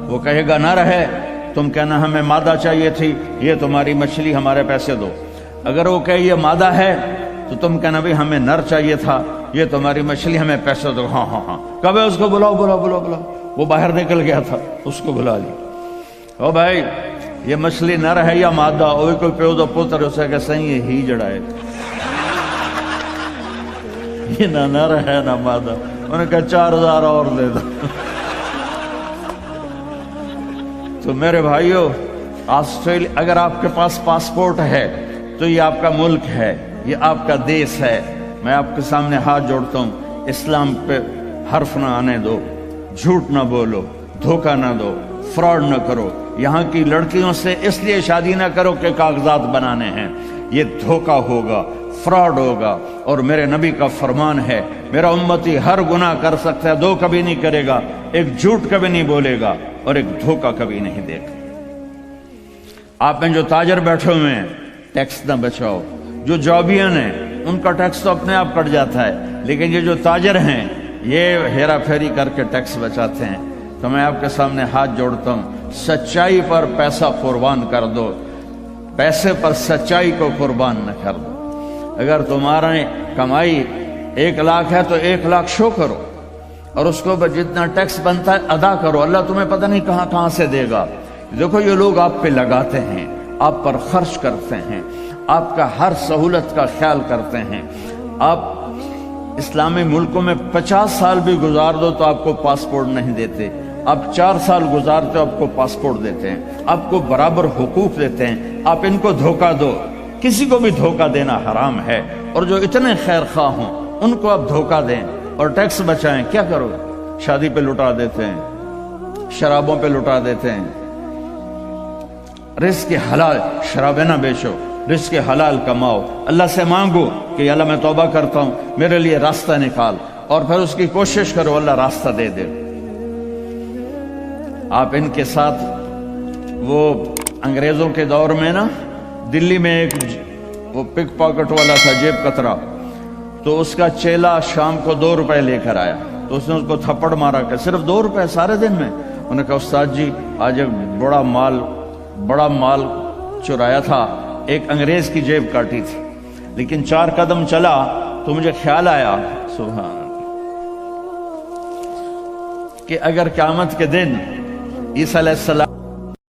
وہ کہے گا نر ہے، تم کہنا ہمیں مادہ چاہیے تھی، یہ تمہاری مچھلی، ہمارے پیسے دو۔ اگر وہ کہے یہ مادہ ہے تو تم کہنا بھی ہمیں نر چاہیے تھا، یہ تمہاری مچھلی، ہمیں پیسے دو۔ ہاں ہاں ہاں، کب ہے اس کو بلاؤ بلاؤ بلاؤ بلاؤ۔ وہ باہر نکل گیا تھا، اس کو بلا لی۔ او بھائی یہ مچھلی نر ہے یا مادہ؟ وہ کوئی پیو دا پتر اسے کہ صحیح ہے ہی جڑا ہے۔ یہ نہ نر ہے نہ مادہ. انہوں نے کہا 4000 اور دے دو. تو میرے بھائیوں، آسٹریلیا، اگر آپ کے پاس پاسپورٹ ہے تو یہ آپ کا ملک ہے، یہ آپ کا دیش ہے. میں آپ کے سامنے ہاتھ جوڑتا ہوں، اسلام پہ حرف نہ آنے دو، جھوٹ نہ بولو، دھوکہ نہ دو، فراڈ نہ کرو. یہاں کی لڑکیوں سے اس لیے شادی نہ کرو کہ کاغذات بنانے ہیں، یہ دھوکہ ہوگا، فراڈ ہوگا. اور میرے نبی کا فرمان ہے، میرا امتی ہر گناہ کر سکتا ہے، دو کبھی نہیں کرے گا، ایک جھوٹ کبھی نہیں بولے گا اور ایک دھوکہ کبھی نہیں دے گا. آپ میں جو تاجر بیٹھے ہوئے ہیں، ٹیکس نہ بچاؤ. جو جابین ہیں ان کا ٹیکس تو اپنے آپ کٹ جاتا ہے، لیکن یہ جو تاجر ہیں یہ ہیرا پھیری کر کے ٹیکس بچاتے ہیں. تو میں آپ کے سامنے ہاتھ جوڑتا ہوں، سچائی پر پیسہ قربان کر دو، پیسے پر سچائی کو قربان نہ کر دو. اگر تمہارا کمائی 1 لاکھ ہے تو 1 لاکھ شو کرو اور اس کو جتنا ٹیکس بنتا ہے ادا کرو. اللہ تمہیں پتہ نہیں کہاں کہاں سے دے گا. دیکھو یہ لوگ آپ پہ لگاتے ہیں، آپ پر خرچ کرتے ہیں، آپ کا ہر سہولت کا خیال کرتے ہیں. آپ اسلامی ملکوں میں 50 سال بھی گزار دو تو آپ کو پاسپورٹ نہیں دیتے. آپ 4 سال گزارتے ہو آپ کو پاسپورٹ دیتے ہیں، آپ کو برابر حقوق دیتے ہیں. آپ ان کو دھوکہ دو. کسی کو بھی دھوکہ دینا حرام ہے، اور جو اتنے خیر خواہ ہوں ان کو آپ دھوکہ دیں اور ٹیکس بچائیں. کیا کرو؟ شادی پہ لٹا دیتے ہیں، شرابوں پہ لٹا دیتے ہیں. رزق حلال، شرابیں نہ بیچو، رزق حلال کماؤ. اللہ سے مانگو کہ اللہ میں توبہ کرتا ہوں، میرے لیے راستہ نکال، اور پھر اس کی کوشش کرو، اللہ راستہ دے دے. آپ ان کے ساتھ، وہ انگریزوں کے دور میں نا دلی میں ایک وہ پک پاکٹ والا تھا، جیب کترا، تو اس کا چیلا شام کو 2 روپے لے کر آیا تو اس نے اس کو تھپڑ مارا کہ صرف 2 روپے سارے دن میں. انہوں نے کہا استاد جی آج ایک بڑا مال چرایا تھا، ایک انگریز کی جیب کاٹی تھی، لیکن 4 قدم چلا تو مجھے خیال آیا سبحان کہ اگر قیامت کے دن عیسیٰ علیہ السلام